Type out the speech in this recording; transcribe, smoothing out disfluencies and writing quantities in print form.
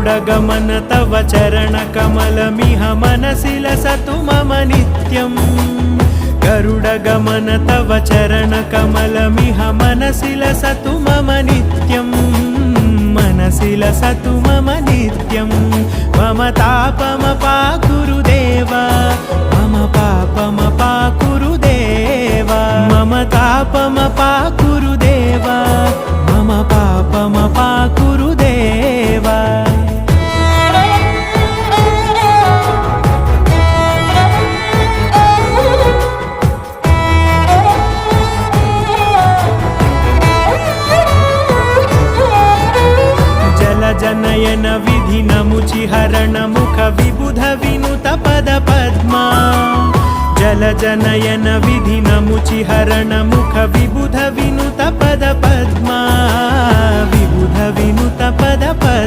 गरुडगमन तव चरणकमलमिह मनसि लसतु मम नित्यम् गरुडगमन तव चरणकमलमिह मनसि लसतु मम नित्यम् मनसि लसतु मम नित्यम् मम तापमपाकुरु देव मम पापमपाकुरु देव मम तापमपाकुरु देव मम पापमपाकुरु देव जनयन विधिनमुचिहरण मुख विबुध विनुत पद पद्मा जल जनयन विधिनमुचिहरण मुख विबुध विनुत पद पद्मा विबुध विनुत पद पद्मा।